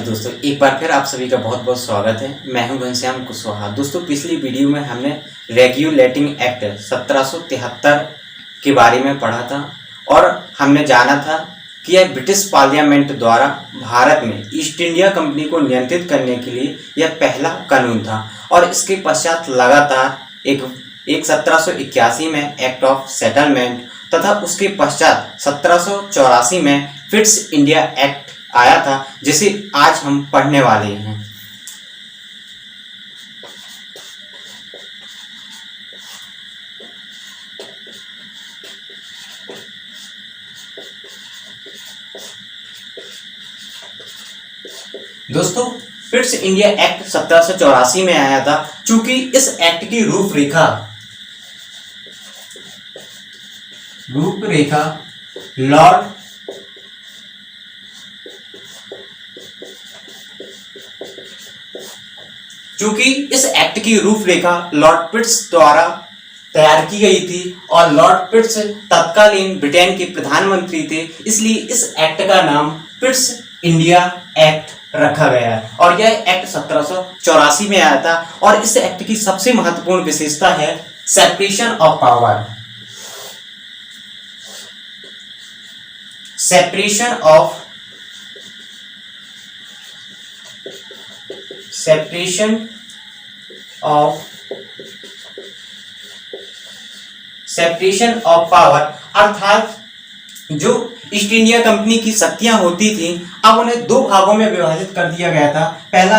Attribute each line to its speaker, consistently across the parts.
Speaker 1: दोस्तों, एक बार फिर आप सभी का बहुत बहुत स्वागत है। मैं हूं घनश्याम कुशवाहा। दोस्तों, पिछली वीडियो में हमने रेगुलेटिंग एक्ट 1773 के बारे में पढ़ा था और हमने जाना था कि यह ब्रिटिश पार्लियामेंट द्वारा भारत में ईस्ट इंडिया कंपनी को नियंत्रित करने के लिए यह पहला कानून था और इसके पश्चात लगातार एक 1781 में एक्ट ऑफ सेटलमेंट तथा उसके पश्चात 1784 में फिट्स इंडिया एक्ट आया था, जिसे आज हम पढ़ने वाले हैं। दोस्तों, फिट्स इंडिया एक्ट 1784 में आया था। चूंकि इस एक्ट की रूपरेखा लॉर्ड चूंकि इस एक्ट की रूपरेखा लॉर्ड पिट्स द्वारा तैयार की गई थी और लॉर्ड पिट्स तत्कालीन ब्रिटेन के प्रधानमंत्री थे, इसलिए इस एक्ट का नाम पिट्स इंडिया एक्ट रखा गया और यह एक्ट 1784 में आया था। और इस एक्ट की सबसे महत्वपूर्ण विशेषता है separation of power. Separation of power अर्थात जो ईस्ट इंडिया कंपनी की शक्तियां होती थी, अब उन्हें दो भागों में विभाजित कर दिया गया था। पहला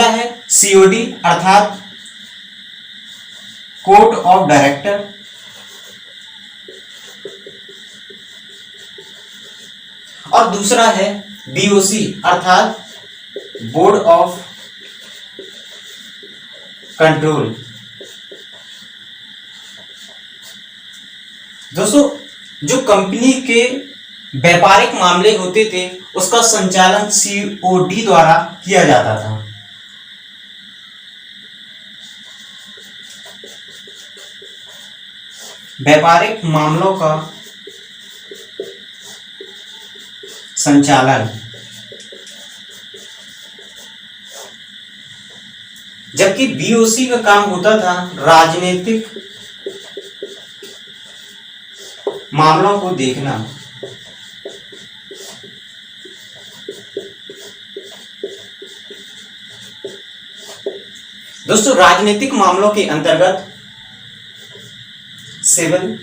Speaker 1: है सीओडी अर्थात कोर्ट ऑफ डायरेक्टर, और दूसरा है बीओसी अर्थात बोर्ड ऑफ कंट्रोल। दोस्तों, जो कंपनी के व्यापारिक मामले होते थे उसका संचालन सीओडी द्वारा किया जाता था। व्यापारिक मामलों का संचालन, जबकि बीओसी का काम होता था राजनीतिक मामलों को देखना। दोस्तों, राजनीतिक मामलों के अंतर्गत सिविल,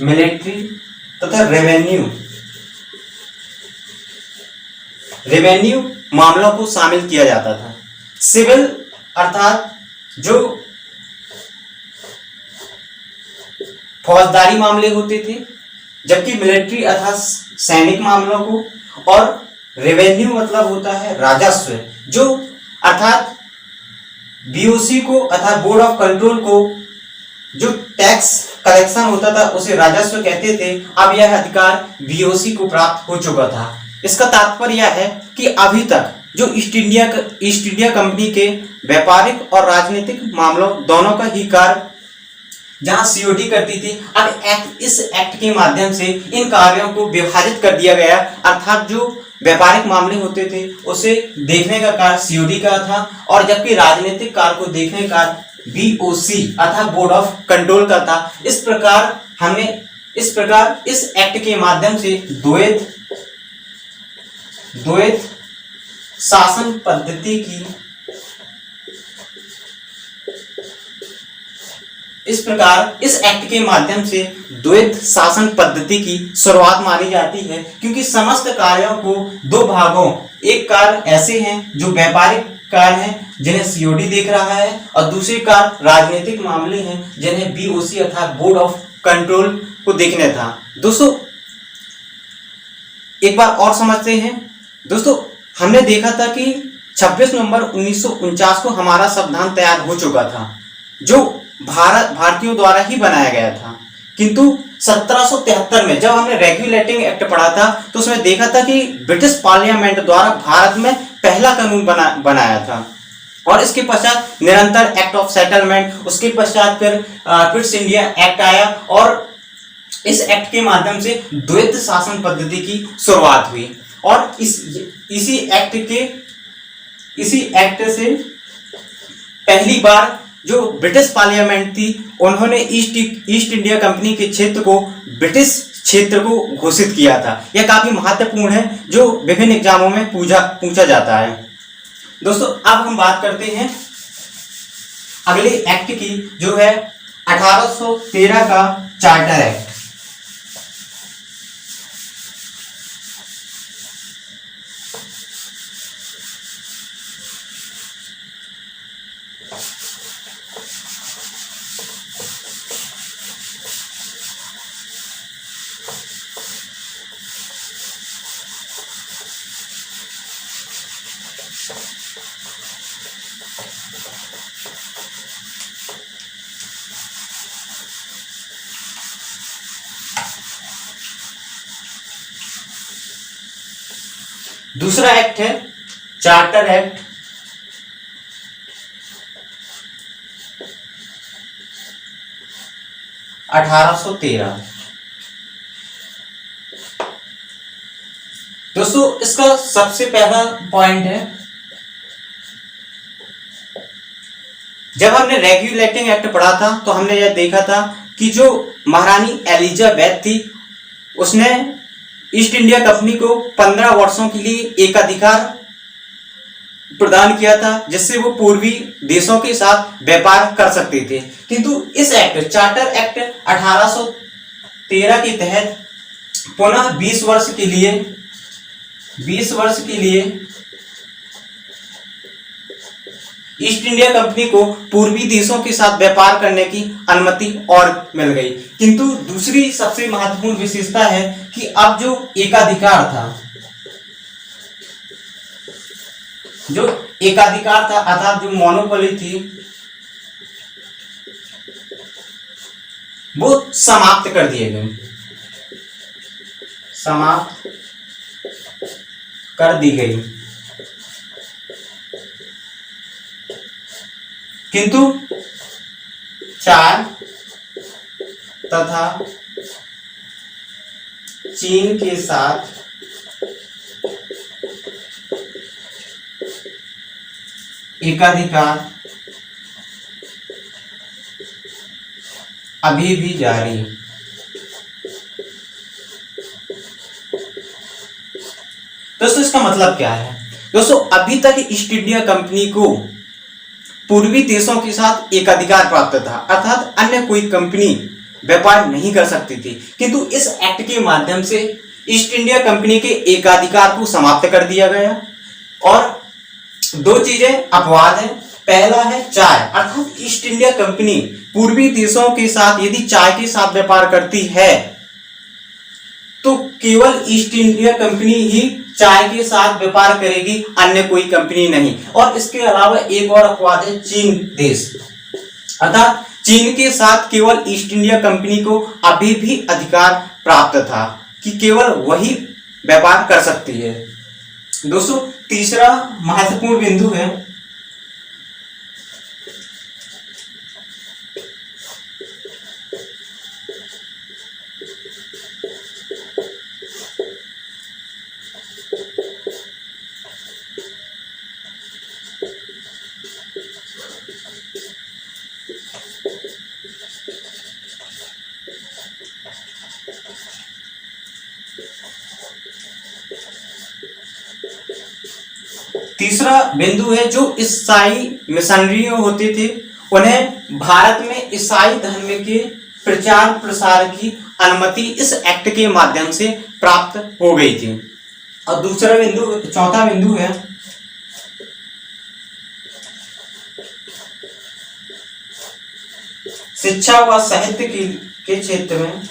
Speaker 1: मिलिट्री तथा रेवेन्यू मामलों को शामिल किया जाता था। सिविल अर्थात जो फौजदारी मामले होते थे, जबकि मिलिट्री अर्थात सैनिक मामलों को, और रेवेन्यू मतलब होता है राजस्व, जो अर्थात बीओसी को अर्थात बोर्ड ऑफ कंट्रोल को जो टैक्स कलेक्शन होता था उसे राजस्व कहते थे। अब यह अधिकार बीओसी को प्राप्त हो चुका था। इसका तात्पर्य यह है कि अभी तक जो ईस्ट इंडिया कंपनी के व्यापारिक और राजनीतिक मामलों दोनों का ही कार्य जहां सीओडी करती थी, अब इस एक्ट के माध्यम से इन कार्यों को विभाजित कर दिया गया। अर्थात जो व्यापारिक मामले होते थे उसे देखने का कार्य सीओडी का था और जबकि राजनीतिक कार्य को देखने का बीओसी अर्थात बोर्ड ऑफ कंट्रोल का था। इस प्रकार इस एक्ट के माध्यम से द्वैध शासन पद्धति की इस एक्ट के माध्यम से द्वैध शासन पद्धति की शुरुआत मानी जाती है, क्योंकि समस्त कार्यों को दो भागों, एक कार्य ऐसे हैं जो व्यापारिक कार्य हैं जिन्हें सीओडी देख रहा है और दूसरे कार्य राजनीतिक मामले हैं जिन्हें बीओसी अर्थात बोर्ड ऑफ कंट्रोल को देखने था। दोस्तों, एक बार और समझते हैं। दोस्तों, हमने देखा था कि 26 नवंबर 1949 को हमारा संविधान तैयार हो चुका था, जो भारतीयों द्वारा ही बनाया गया था, किंतु 1773 में जब हमने रेगुलेटिंग एक्ट पढ़ा था तो उसमें देखा था कि ब्रिटिश पार्लियामेंट द्वारा भारत में पहला कानून बनाया था और इसके पश्चात निरंतर एक्ट ऑफ सेटलमेंट, उसके पश्चात फिर क्विट्स इंडिया एक्ट आया और इस एक्ट के माध्यम से द्वैत शासन पद्धति की शुरुआत हुई। और इसी एक्ट से पहली बार जो ब्रिटिश पार्लियामेंट थी उन्होंने ईस्ट इंडिया कंपनी के क्षेत्र को ब्रिटिश क्षेत्र को घोषित किया था। यह काफी महत्वपूर्ण है जो विभिन्न एग्जामों में पूछा जाता है। दोस्तों अब हम बात करते हैं अगले एक्ट की, जो है 1813 का चार्टर एक्ट। दूसरा एक्ट है चार्टर एक्ट 1813। दोस्तों इसका सबसे पहला पॉइंट है, जब हमने रेगुलेटिंग एक्ट पढ़ा था तो हमने यह देखा था कि जो महारानी एलिजाबेथ थी उसने ईस्ट इंडिया कंपनी को 15 वर्षों के लिए एकाधिकार प्रदान किया था, जिससे वो पूर्वी देशों के साथ व्यापार कर सकते थे। किंतु इस एक्ट चार्टर एक्ट 1813 के तहत पुनः 20 वर्ष के लिए ईस्ट इंडिया कंपनी को पूर्वी देशों के साथ व्यापार करने की अनुमति और मिल गई। किंतु दूसरी सबसे महत्वपूर्ण विशेषता है कि अब जो एकाधिकार था अर्थात जो मोनोपोली थी वो समाप्त कर दिए गए, समाप्त कर दी गई। किंतु चाय तथा चीन के साथ एकाधिकार अभी भी जारी। दोस्तों इसका मतलब क्या है? दोस्तों अभी तक ईस्ट इंडिया कंपनी को पूर्वी देशों के साथ एकाधिकार प्राप्त था, अर्थात अन्य कोई कंपनी व्यापार नहीं कर सकती थी। किंतु इस एक्ट के माध्यम से ईस्ट इंडिया कंपनी के एकाधिकार को समाप्त कर दिया गया। और दो चीजें अपवाद है। पहला है चाय, अर्थात ईस्ट इंडिया कंपनी पूर्वी देशों के साथ यदि चाय के साथ व्यापार करती है तो केवल ईस्ट इंडिया कंपनी ही चाय के साथ व्यापार करेगी, अन्य कोई कंपनी नहीं। और इसके अलावा एक और अपवाद है चीन देश, अर्थात चीन के साथ केवल ईस्ट इंडिया कंपनी को अभी भी अधिकार प्राप्त था कि केवल वही व्यापार कर सकती है। दोस्तों तीसरा महत्वपूर्ण बिंदु है तीसरा बिंदु है जो ईसाई मिशनरी होते थे उन्हें भारत में ईसाई धर्म के प्रचार प्रसार की अनुमति इस एक्ट के माध्यम से प्राप्त हो गई थी। और चौथा बिंदु है शिक्षा व साहित्य के क्षेत्र में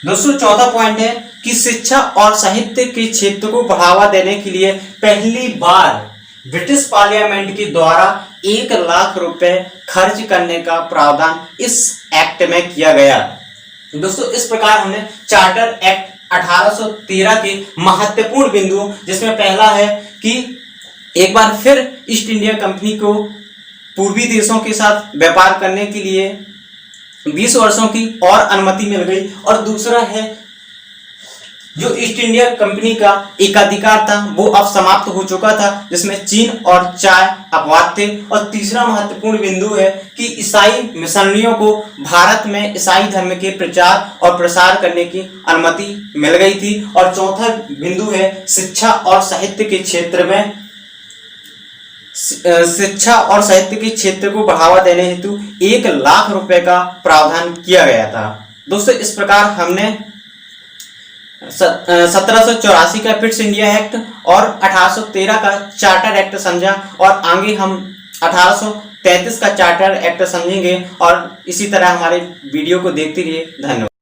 Speaker 1: दोस्तों चौथा पॉइंट है कि शिक्षा और साहित्य के क्षेत्र को बढ़ावा देने के लिए पहली बार ब्रिटिश पार्लियामेंट के द्वारा 1 लाख रुपए खर्च करने का प्रावधान इस एक्ट में किया गया। दोस्तों इस प्रकार हमने चार्टर एक्ट 1813 के महत्वपूर्ण बिंदु, जिसमें पहला है कि एक बार फिर ईस्ट इंडिया कंपनी को पूर्वी देशों के साथ व्यापार करने के लिए 20 वर्षों की और अनुमति मिल गई, और दूसरा है जो ईस्ट इंडिया कंपनी का एकाधिकार था वो अब समाप्त हो चुका था, जिसमें चीन और चाय अपवाद थे। और तीसरा महत्वपूर्ण बिंदु है कि ईसाई मिशनरियों को भारत में ईसाई धर्म के प्रचार और प्रसार करने की अनुमति मिल गई थी। और चौथा बिंदु है शिक्षा और साहित्य के क्षेत्र में शिक्षा और साहित्य के क्षेत्र को बढ़ावा देने हेतु 1 लाख रुपए का प्रावधान किया गया था। दोस्तों इस प्रकार हमने 1784 का फिट्स इंडिया एक्ट और 1813 का चार्टर एक्ट समझा, और आगे हम 1833 का चार्टर एक्ट समझेंगे। और इसी तरह हमारे वीडियो को देखते रहिए। धन्यवाद।